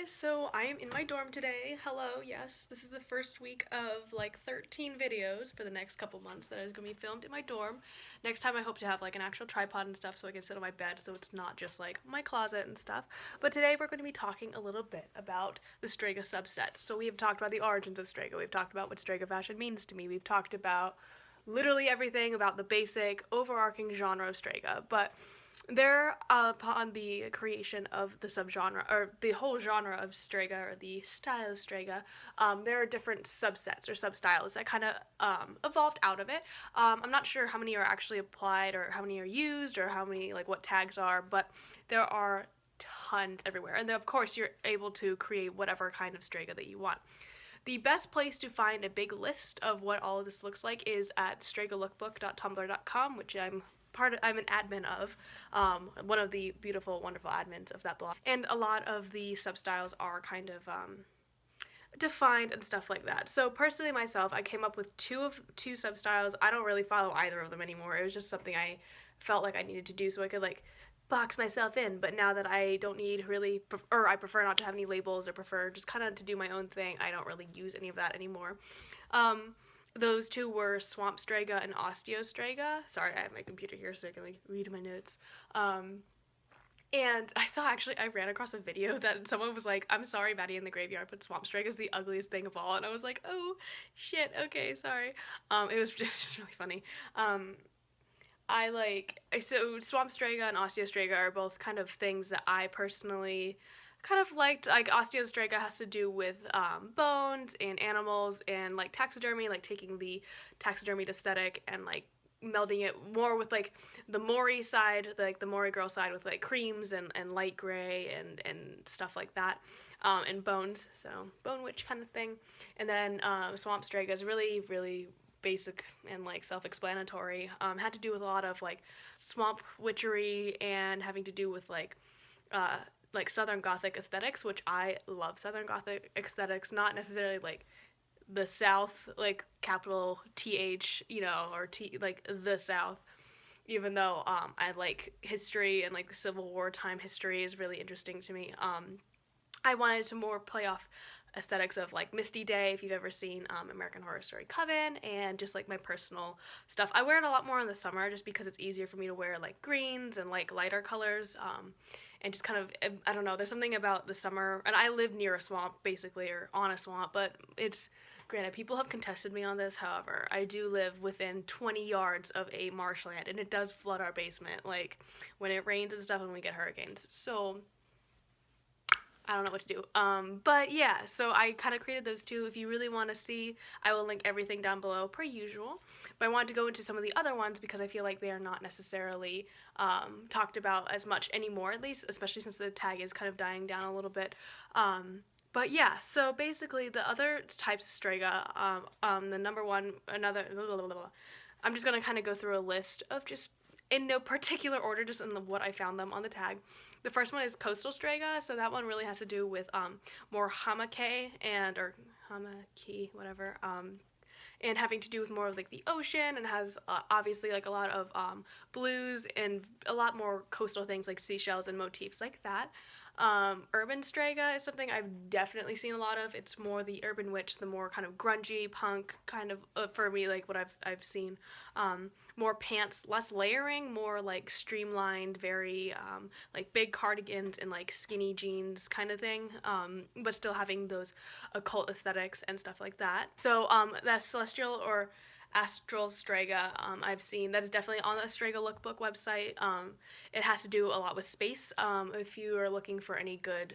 So I am in my dorm today. Hello, yes, this is the first week of like 13 videos for the next couple months that is going to be filmed in my dorm. Next time I hope to have like an actual tripod and stuff so I can sit on my bed so it's not just like my closet and stuff. But today we're going to be talking a little bit about the Strega subsets. So we have talked about the origins of Strega, we've talked about what Strega Fashion means to me, we've talked about literally everything about the basic overarching genre of Strega, but there, upon the creation of the subgenre, or the whole genre of Strega, or the style of Strega, there are different subsets or substyles that kind of evolved out of it. I'm not sure how many are actually applied, or how many are used, or how many, like, what tags are, but there are tons everywhere. And then, of course, you're able to create whatever kind of Strega that you want. The best place to find a big list of what all of this looks like is at stragalookbook.tumblr.com, which I'm an admin of, one of the beautiful, wonderful admins of that blog. And a lot of the substyles are kind of defined and stuff like that. So personally myself, I came up with two substyles. I don't really follow either of them anymore. It was just something I felt like I needed to do so I could like box myself in. But now that I don't need really, or I prefer not to have any labels, or prefer just kind of to do my own thing, I don't really use any of that anymore. Those two were Swamp Strega and Osteo Strega. Sorry, I have my computer here so I can like read my notes. And I ran across a video that someone was like, I'm sorry, Batty in the graveyard, but Swamp Strega is the ugliest thing of all. And I was like, oh, shit, okay, sorry. It was just really funny. So Swamp Strega and Osteo Strega are both kind of things that I personally kind of liked. Like Osteostrega has to do with bones and animals and like taxidermy, like taking the taxidermied aesthetic and like melding it more with like the Mori side, like the Mori girl side, with like creams and light gray and stuff like that, and bones, so bone witch kind of thing. And then Swamp Strega is really basic and like self-explanatory. Had to do with a lot of like swamp witchery and having to do with like Southern Gothic aesthetics, which I love Southern Gothic aesthetics, not necessarily like the South, like capital TH, or like the South, even though I like history and like the Civil War time history is really interesting to me. I wanted to more play off aesthetics of like Misty Day, if you've ever seen American Horror Story Coven, and just like my personal stuff. I wear it a lot more in the summer just because it's easier for me to wear like greens and like lighter colors, and just kind of, I don't know, there's something about the summer, and I live near a swamp basically, or on a swamp, but it's, granted, people have contested me on this, however, I do live within 20 yards of a marshland, and it does flood our basement, like, when it rains and stuff and we get hurricanes, so I don't know what to do. But yeah, so I kind of created those two. If you really want to see, I will link everything down below per usual. But I wanted to go into some of the other ones because I feel like they are not necessarily talked about as much anymore, at least, especially since the tag is kind of dying down a little bit. But yeah, so basically the other types of Strega, the number one, I'm just going to kind of go through a list of just in no particular order, just in what I found them on the tag. The first one is Coastal Strega, so that one really has to do with more hamake or hamaki, whatever, and having to do with more of like the ocean, and has obviously like a lot of blues and a lot more coastal things like seashells and motifs like that. Urban Strega is something I've definitely seen a lot of. It's more the urban witch, the more kind of grungy punk kind of, for me, like what I've seen. More pants, less layering, more like streamlined, very like big cardigans and like skinny jeans kind of thing, but still having those occult aesthetics and stuff like that. So that celestial or Astral Strega, I've seen that is definitely on the Strega Lookbook website. It has to do a lot with space. If you are looking for any good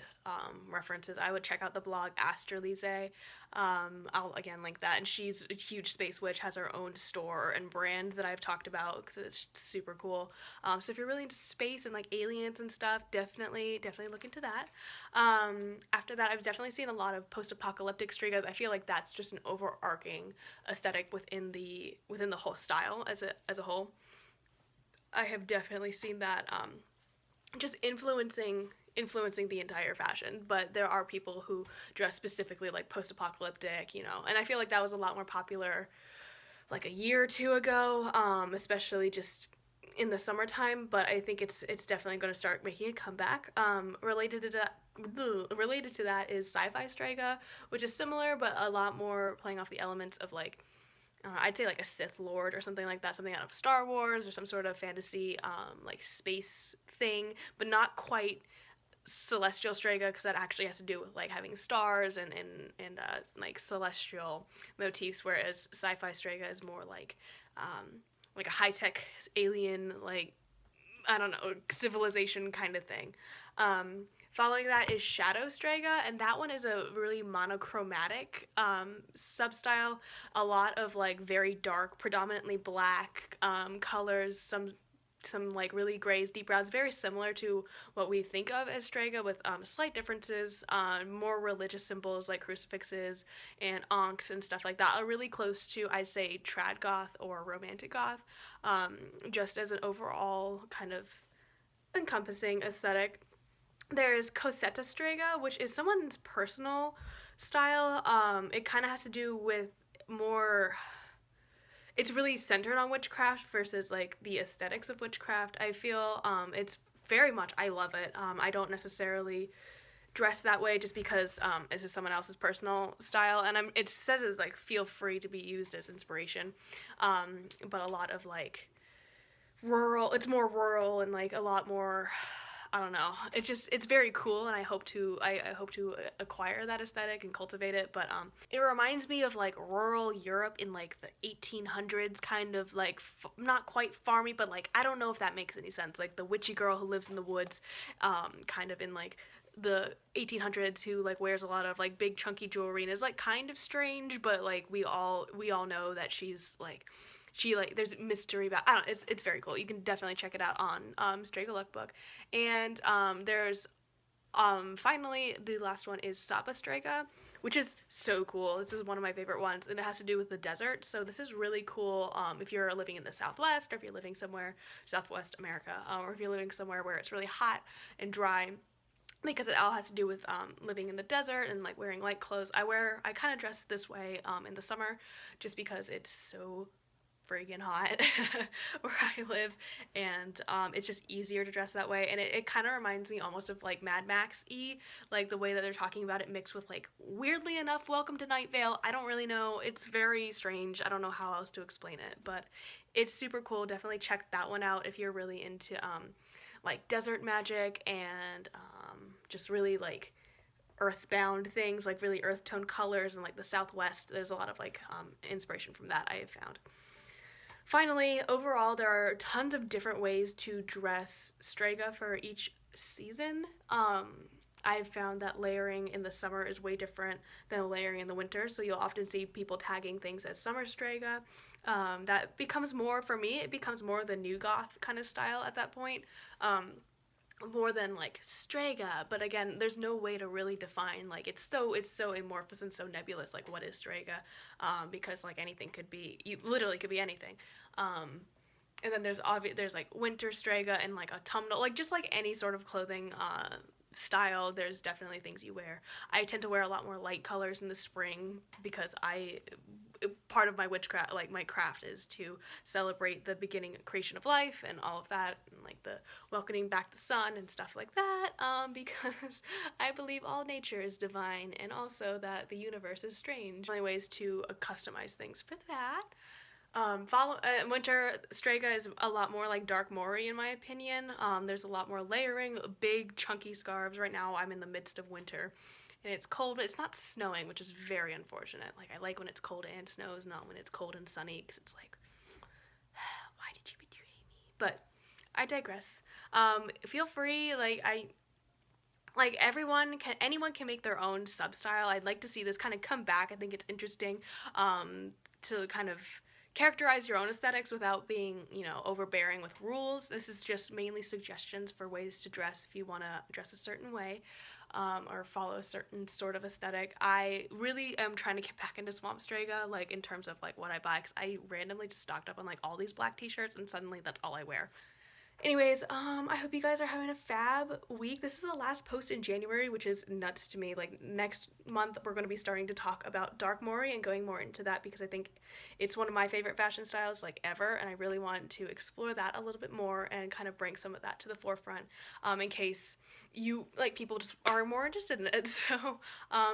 references, I would check out the blog Astralize. I'll again link that, and she's a huge space witch, has her own store and brand that I've talked about because it's super cool. So if you're really into space and like aliens and stuff, definitely look into that. After that, I've definitely seen a lot of post-apocalyptic Stregas. I feel like that's just an overarching aesthetic within the whole style as a whole. I have definitely seen that just influencing the entire fashion, but there are people who dress specifically like post-apocalyptic, and I feel like that was a lot more popular like a year or two ago, especially just in the summertime, but I think it's definitely going to start making a comeback. Related to that is Sci-Fi Strega, which is similar but a lot more playing off the elements of like I'd say like a Sith Lord or something like that, something out of Star Wars or some sort of fantasy like space thing, but not quite celestial Strega because that actually has to do with like having stars and like celestial motifs, whereas Sci-Fi Strega is more like a high tech alien like I don't know civilization kind of thing. Following that is Shadow Strega, and that one is a really monochromatic substyle. A lot of like very dark, predominantly black colors, some like really grays, deep browns, very similar to what we think of as Strega, with slight differences. More religious symbols like crucifixes and ankhs and stuff like that are really close to, I'd say, trad goth or romantic goth, just as an overall kind of encompassing aesthetic. There's Cosetta Strega, which is someone's personal style. It kind of has to do with more. It's really centered on witchcraft versus like the aesthetics of witchcraft. I feel it's very much. I love it. I don't necessarily dress that way just because this is someone else's personal style, and it says it's like feel free to be used as inspiration. But a lot of like rural. It's more rural and like a lot more. I don't know. It's very cool, and I hope to acquire that aesthetic and cultivate it. But it reminds me of like rural Europe in like the 1800s, kind of like not quite farmy, but like I don't know if that makes any sense. Like the witchy girl who lives in the woods, kind of in like the 1800s, who like wears a lot of like big chunky jewelry and is like kind of strange, but like we all know that she's like she like there's mystery about I don't know, it's very cool. You can definitely check it out on Strega Lookbook. And there's finally the last one is Sapa Strega, which is so cool. This is one of my favorite ones, and it has to do with the desert. So this is really cool if you're living in the Southwest, or if you're living somewhere Southwest America, or if you're living somewhere where it's really hot and dry, because it all has to do with living in the desert and like wearing light clothes. I kind of dress this way in the summer just because it's so friggin' hot where I live, and it's just easier to dress that way. And it kind of reminds me almost of like Mad Max-y, like the way that they're talking about it mixed with like, weirdly enough, Welcome to Night Vale. I don't really know. It's very strange. I don't know how else to explain it, but it's super cool. Definitely check that one out if you're really into like desert magic and just really like earthbound things, like really earth tone colors, and like the Southwest. There's a lot of like inspiration from that I have found. Finally, overall, there are tons of different ways to dress Strega for each season. I've found that layering in the summer is way different than layering in the winter, so you'll often see people tagging things as summer Strega. That becomes more, for me, it becomes more the new goth kind of style at that point. More than like Strega, but again, there's no way to really define, like it's so amorphous and so nebulous, like what is Strega, because like anything could be, you literally could be anything. And then there's like winter Strega and like autumnal, like just like any sort of clothing style, there's definitely things you wear. I tend to wear a lot more light colors in the spring because part of my witchcraft, like my craft, is to celebrate the beginning and creation of life and all of that, and like the welcoming back the sun and stuff like that, because I believe all nature is divine, and also that the universe is strange. Only ways to customize things for that. Winter Strega is a lot more like Dark Mori in my opinion. There's a lot more layering, big chunky scarves. Right now I'm in the midst of winter, and it's cold, but it's not snowing, which is very unfortunate. Like I like when it's cold and snows, not when it's cold and sunny, because it's like, why did you betray me? But I digress. Feel free, anyone can make their own substyle. I'd like to see this kind of come back. I think it's interesting to kind of characterize your own aesthetics without being, overbearing with rules. This is just mainly suggestions for ways to dress if you want to dress a certain way, or follow a certain sort of aesthetic. I really am trying to get back into Swamp Strega, like in terms of like what I buy, because I randomly just stocked up on like all these black t-shirts, and suddenly that's all I wear. Anyways, I hope you guys are having a fab week. This is the last post in January, which is nuts to me. Like next month, we're going to be starting to talk about Dark Mori and going more into that because I think it's one of my favorite fashion styles like ever, and I really want to explore that a little bit more and kind of bring some of that to the forefront, in case you like people just are more interested in it. So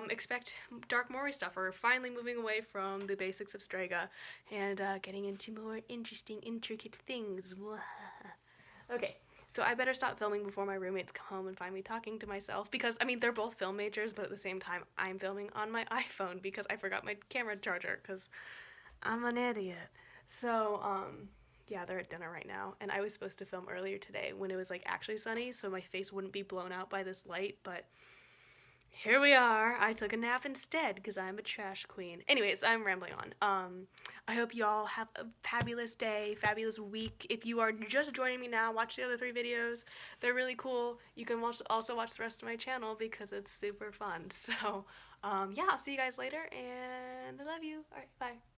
expect Dark Mori stuff. We're finally moving away from the basics of Strega and getting into more interesting, intricate things. Okay, so I better stop filming before my roommates come home and find me talking to myself because I mean they're both film majors, but at the same time I'm filming on my iPhone because I forgot my camera charger because I'm an idiot. So yeah, they're at dinner right now, and I was supposed to film earlier today when it was like actually sunny, so my face wouldn't be blown out by this light, but here we are. I took a nap instead because I'm a trash queen. Anyways, I'm rambling on. I hope you all have a fabulous day, fabulous week. If you are just joining me now, watch the other 3 videos. They're really cool. You can also watch the rest of my channel because it's super fun. So, yeah, I'll see you guys later, and I love you. All right, bye.